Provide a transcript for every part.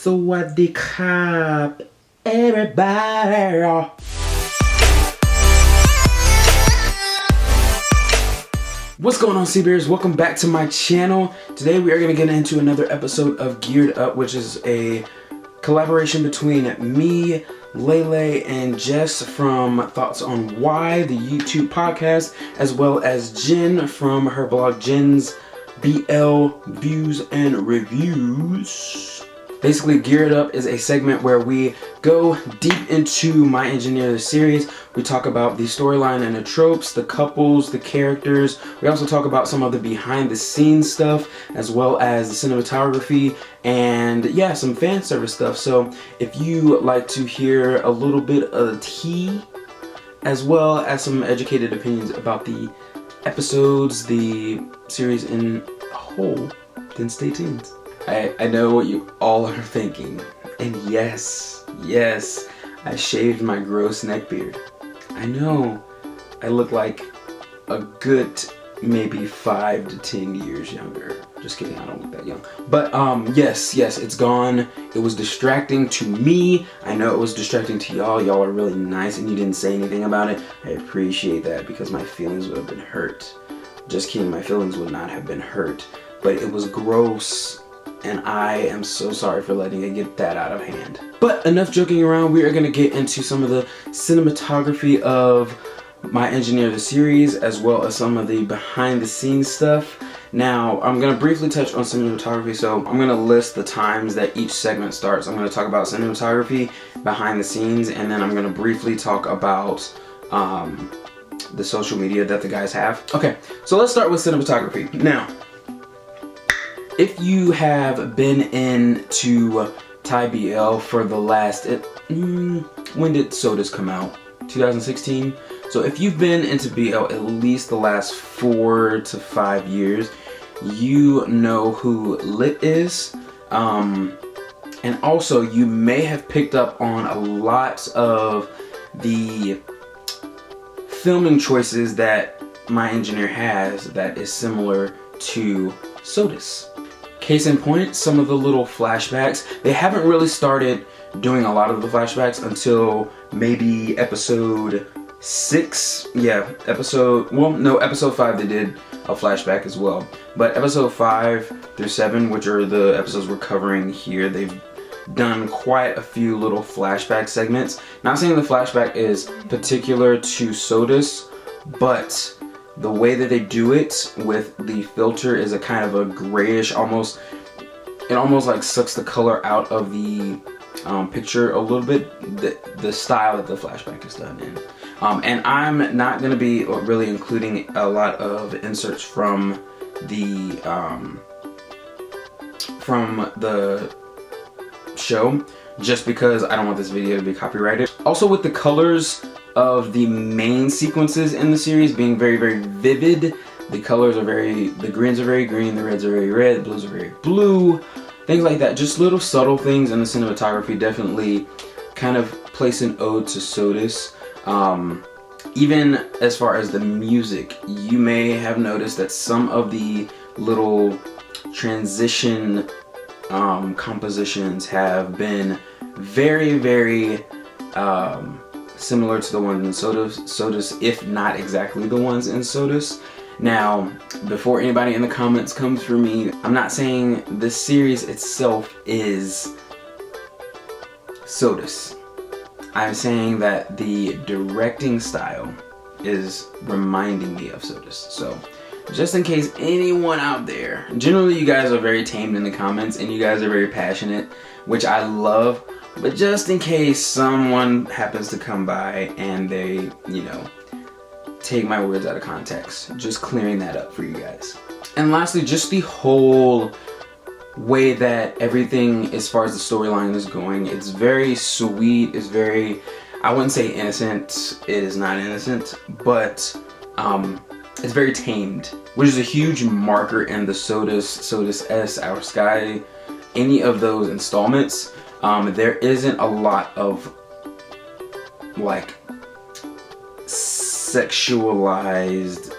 Sawadee krap, everybody. What's going on, Sea Bears? Welcome back to my channel. Today we are going to get into another episode of Geared Up, which is a collaboration between me, Lele, and Jess from Thoughts on Why, the YouTube podcast, as well as Jen from her blog Jen's BL Views and Reviews. Basically, Geared Up is a segment where we go deep into My Engineer the series. We talk about the storyline and the tropes, the couples, the characters. We also talk about some of the behind the scenes stuff, as well as the cinematography and yeah, some fan service stuff. So if you like to hear a little bit of the tea, as well as some educated opinions about the episodes, the series in a whole, then stay tuned. I know what you all are thinking, and yes, I shaved my gross neck beard. I know, I look like a good maybe 5 to 10 years younger. Just kidding, I don't look that young. But yes, it's gone. It was distracting to me. I know it was distracting to y'all. Y'all are really nice and you didn't say anything about it. I appreciate that because my feelings would have been hurt. Just kidding, my feelings would not have been hurt. But it was gross. And I am so sorry for letting it get that out of hand. But enough joking around, we are going to get into some of the cinematography of My Engineer the series, as well as some of the behind the scenes stuff. Now, I'm going to briefly touch on cinematography, so I'm going to list the times that each segment starts. I'm going to talk about cinematography, behind the scenes, and then I'm going to briefly talk about the social media that the guys have. Okay, so let's start with cinematography. Now, if you have been into Thai BL for the last, when did Sodas come out? 2016? So if you've been into BL at least the last 4 to 5 years, you know who Lit is. And also you may have picked up on a lot of the filming choices that My Engineer has that is similar to Sodas. Case in point, some of the little flashbacks. They haven't really started doing a lot of the flashbacks until maybe episode 6. Yeah, episode 5 they did a flashback as well. But episode 5 through 7, which are the episodes we're covering here, they've done quite a few little flashback segments. Not saying the flashback is particular to Sodas, but the way that they do it with the filter is a kind of a grayish, it almost like sucks the color out of the picture a little bit, the style that the flashback is done in. And I'm not going to be really including a lot of inserts from the show, just because I don't want this video to be copyrighted. Also, with the colors of the main sequences in the series being very, very vivid, the colors are the greens are very green, the reds are very red, the blues are very blue, things like that. Just little subtle things in the cinematography definitely kind of place an ode to Sodas. Even as far as the music, you may have noticed that some of the little transition compositions have been very, very similar to the ones in Sodas, if not exactly the ones in Sodas. Now, before anybody in the comments comes for me, I'm not saying this series itself is Sodas. I'm saying that the directing style is reminding me of Sodas. So, just in case anyone out there, generally you guys are very tamed in the comments and you guys are very passionate, which I love. But just in case someone happens to come by and they, take my words out of context, just clearing that up for you guys. And lastly, just the whole way that everything as far as the storyline is going, it's very sweet, it's very, I wouldn't say innocent, it is not innocent, but it's very tamed, which is a huge marker in the Sodas S, Our Sky, any of those installments. There isn't a lot of like sexualized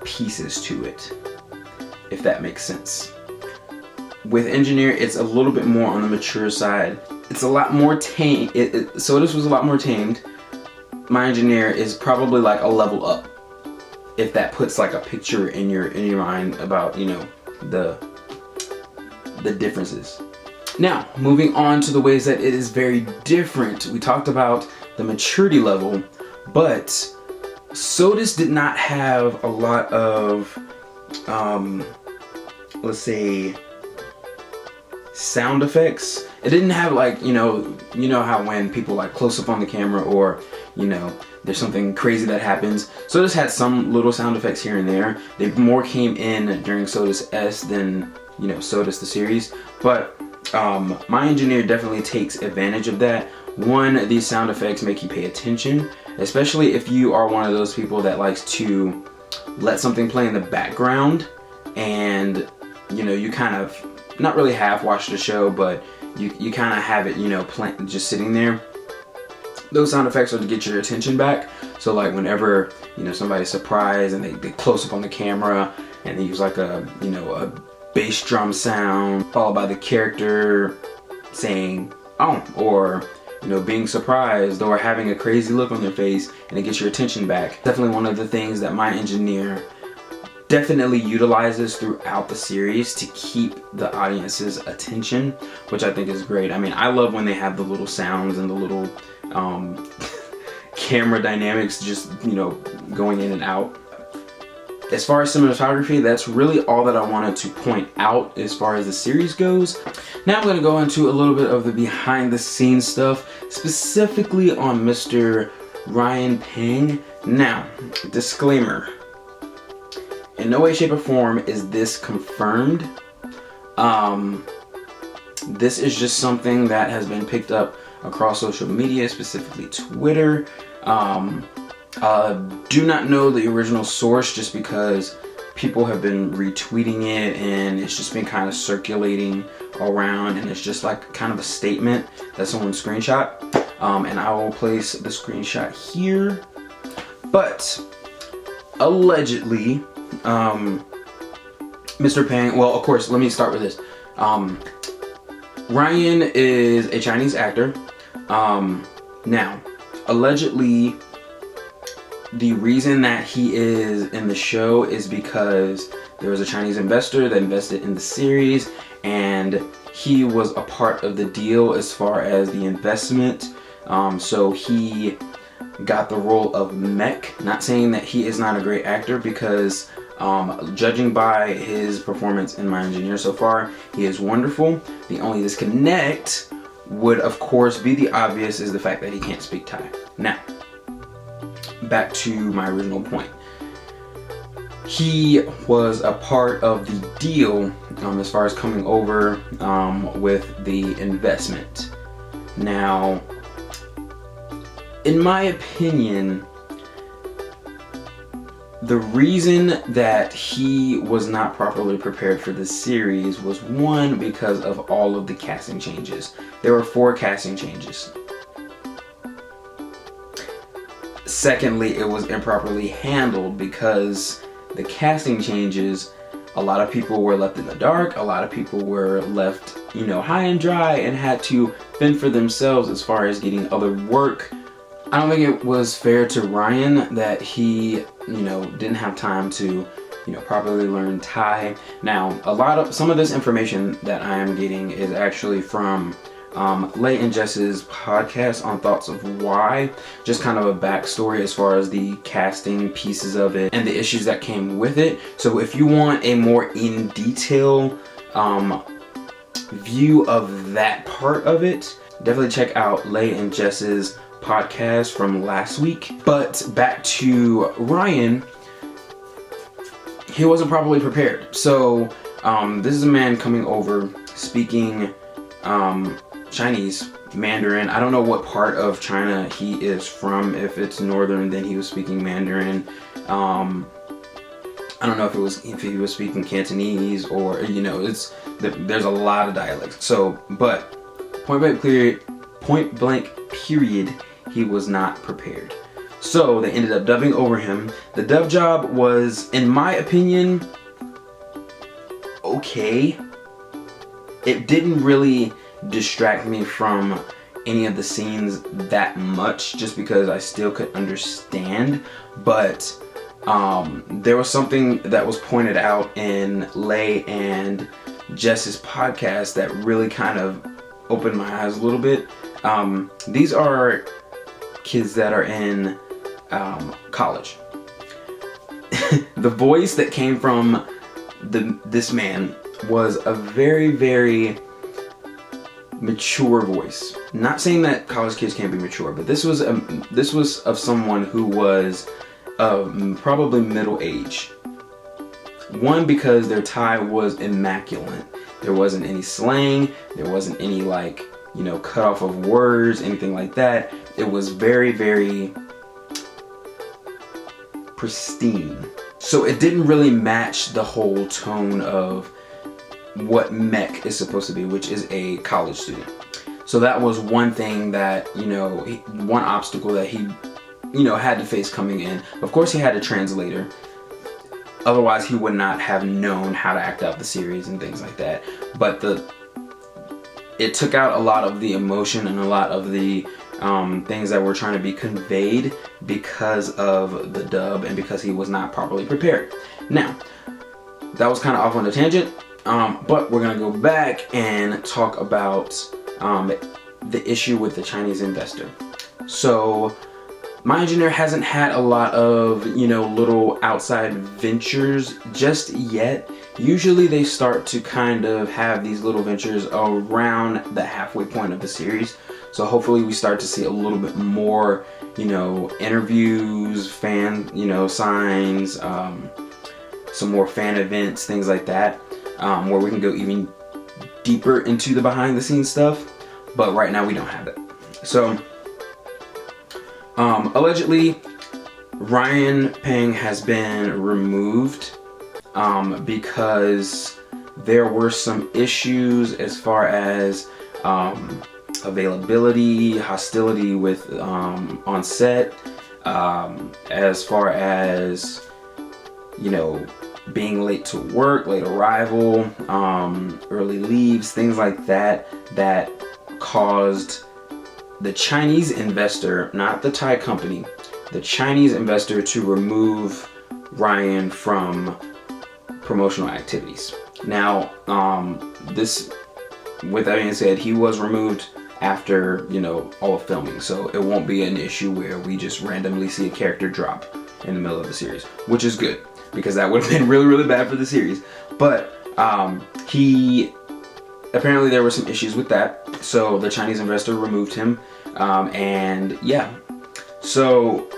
pieces to it, if that makes sense. With Engineer, it's a little bit more on the mature side. It's a lot more tame. So this was a lot more tamed. My Engineer is probably like a level up, if that puts like a picture in your mind about, you know, the differences. Now, moving on to the ways that it is very different. We talked about the maturity level, but Sodus did not have a lot of, let's say, sound effects. It didn't have like, you know how when people like close up on the camera, or, you know, there's something crazy that happens. Sodus had some little sound effects here and there. They more came in during Sodus S than, you know, Sodus the series. But My Engineer definitely takes advantage of that. One, these sound effects make you pay attention, especially if you are one of those people that likes to let something play in the background and, you know, you kind of not really half watch the show, but you kind of have it, you know, just sitting there. Those sound effects are to get your attention back. So like whenever, you know, somebody's surprised and they close up on the camera and they use like a, you know, a bass drum sound followed by the character saying "oh," or, you know, being surprised or having a crazy look on their face, and it gets your attention back. Definitely one of the things that My Engineer definitely utilizes throughout the series to keep the audience's attention, which I think is great. I mean, I love when they have the little sounds and the little camera dynamics just, you know, going in and out. As far as cinematography, that's really all that I wanted to point out as far as the series goes. Now I'm going to go into a little bit of the behind the scenes stuff, specifically on Mr. Ryan Peng. Now, disclaimer. In no way, shape, or form is this confirmed. This is just something that has been picked up across social media, specifically Twitter. Do not know the original source, just because people have been retweeting it and it's just been kind of circulating around, and it's just like kind of a statement that someone screenshot. And I will place the screenshot here. But allegedly, Mr. Peng, well, of course, let me start with this. Ryan is a Chinese actor. Now, allegedly, the reason that he is in the show is because there was a Chinese investor that invested in the series, and he was a part of the deal as far as the investment. So he got the role of Mech. Not saying that he is not a great actor, because judging by his performance in My Engineer so far, he is wonderful. The only disconnect would, of course, be the obvious, is the fact that he can't speak Thai. Now, back to my original point. He was a part of the deal as far as coming over with the investment. Now, in my opinion, the reason that he was not properly prepared for this series was, one, because of all of the casting changes. There were 4 casting changes. Secondly, it was improperly handled, because the casting changes, a lot of people were left in the dark, a lot of people were left, you know, high and dry and had to fend for themselves as far as getting other work. I don't think it was fair to Ryan that he, you know, didn't have time to, you know, properly learn Thai. Now, some of this information that I am getting is actually from Lay and Jess's podcast on Thoughts of Why, just kind of a backstory as far as the casting pieces of it and the issues that came with it. So if you want a more in detail view of that part of it, definitely check out Lay and Jess's podcast from last week. But back to Ryan, he wasn't properly prepared. So this is a man coming over speaking Chinese, Mandarin. I don't know what part of China he is from. If it's northern, then he was speaking Mandarin. I don't know if he was speaking Cantonese, or, you know, there's a lot of dialects. So, but point blank period, he was not prepared. So they ended up dubbing over him. The dub job was, in my opinion, okay. it didn't really distract me from any of the scenes that much, just because I still could understand. But there was something that was pointed out in Lay and Jess's podcast that really kind of opened my eyes a little bit. These are kids that are in college. The voice that came from this man was a very, very mature voice. Not saying that college kids can't be mature, but this was of someone who was probably middle age. One, because their Thai was immaculate. There wasn't any slang. There wasn't any, like, you know, cut off of words, anything like that. It was very, very pristine. So it didn't really match the whole tone of what Mech is supposed to be, which is a college student. So that was one thing that, you know, one obstacle that he, you know, had to face coming in. Of course, he had a translator. Otherwise, he would not have known how to act out the series and things like that. But it took out a lot of the emotion and a lot of the things that were trying to be conveyed because of the dub and because he was not properly prepared. Now, that was kind of off on a tangent, but we're gonna go back and talk about the issue with the Chinese investor. So, My Engineer hasn't had a lot of, you know, little outside ventures just yet. Usually they start to kind of have these little ventures around the halfway point of the series. So hopefully we start to see a little bit more, you know, interviews, fan, you know, signs, some more fan events, things like that, where we can go even deeper into the behind the scenes stuff. But right now we don't have that. So allegedly, Ryan Peng has been removed because there were some issues as far as availability, hostility with on set, as far as, you know, being late to work, late arrival, early leaves, things like that, that caused the Chinese investor, not the Thai company, the Chinese investor to remove Ryan from promotional activities. Now, with that being said, he was removed after, you know, all of filming, so it won't be an issue where we just randomly see a character drop in the middle of the series, which is good, because that would have been really, really bad for the series. But apparently there were some issues with that, so the Chinese investor removed him, and yeah, so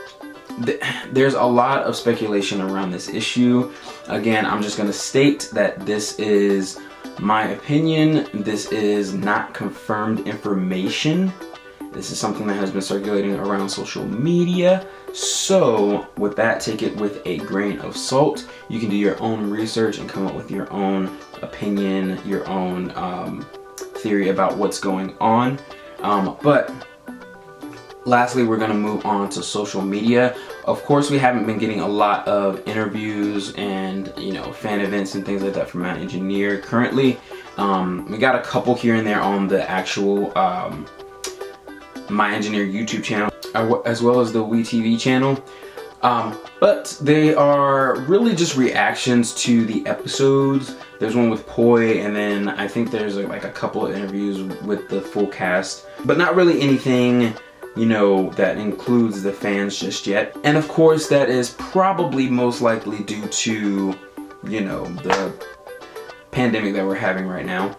there's a lot of speculation around this issue. Again, I'm just going to state that this is my opinion. This is not confirmed information. This is something that has been circulating around social media. So with that, take it with a grain of salt. You can do your own research and come up with your own opinion, your own theory about what's going on. But lastly, we're going to move on to social media. Of course, we haven't been getting a lot of interviews and, you know, fan events and things like that from My Engineer currently. We got a couple here and there on the actual My Engineer YouTube channel, as well as the WeTV channel. But they are really just reactions to the episodes. There's one with Poi, and then I think there's like a couple of interviews with the full cast, but not really anything, you know, that includes the fans just yet. And of course, that is probably most likely due to, you know, the pandemic that we're having right now.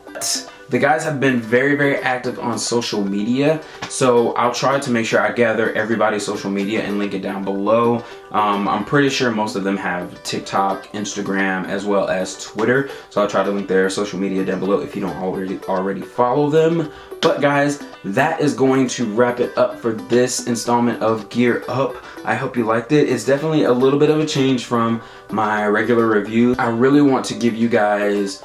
The guys have been very, very active on social media, so I'll try to make sure I gather everybody's social media and link it down below. I'm pretty sure most of them have TikTok, Instagram, as well as Twitter, so I'll try to link their social media down below if you don't already follow them. But guys, that is going to wrap it up for this installment of Gear Up. I hope you liked it. It's definitely a little bit of a change from my regular review. I really want to give you guys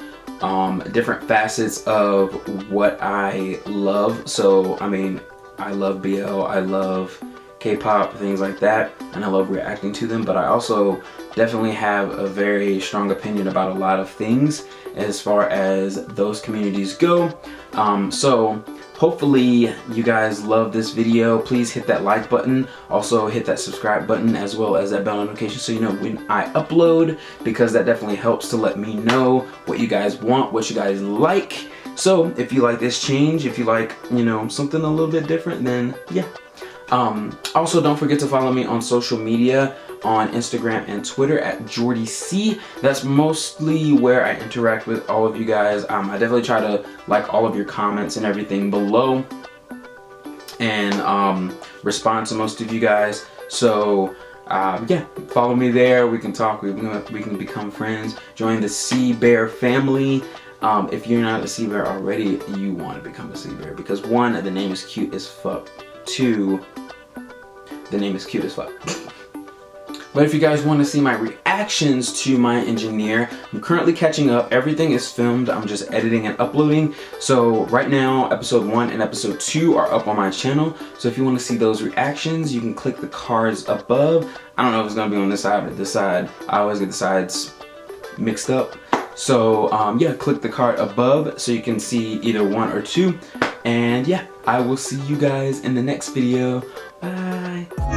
different facets of what I love. So I mean, I love BL, I love K-pop, things like that, and I love reacting to them, but I also definitely have a very strong opinion about a lot of things as far as those communities go. So hopefully you guys love this video. Please hit that like button, also hit that subscribe button, as well as that bell notification so you know when I upload, because that definitely helps to let me know what you guys want, what you guys like. So if you like this change, if you like, you know, something a little bit different, then yeah. Also, don't forget to follow me on social media on Instagram and Twitter at JordyC. That's mostly where I interact with all of you guys. I definitely try to like all of your comments and everything below, and respond to most of you guys. So yeah, follow me there. We can talk. We can become friends. Join the Sea Bear family. If you're not a sea bear already, you want to become a sea bear, because one, the name is cute as fuck. Two, the name is cute as fuck. But if you guys want to see my reactions to My Engineer, I'm currently catching up. Everything is filmed. I'm just editing and uploading. So right now, episode 1 and episode 2 are up on my channel. So if you want to see those reactions, you can click the cards above. I don't know if it's going to be on this side or this side. I always get the sides mixed up. So yeah, click the card above so you can see either 1 or 2. And yeah, I will see you guys in the next video. Bye.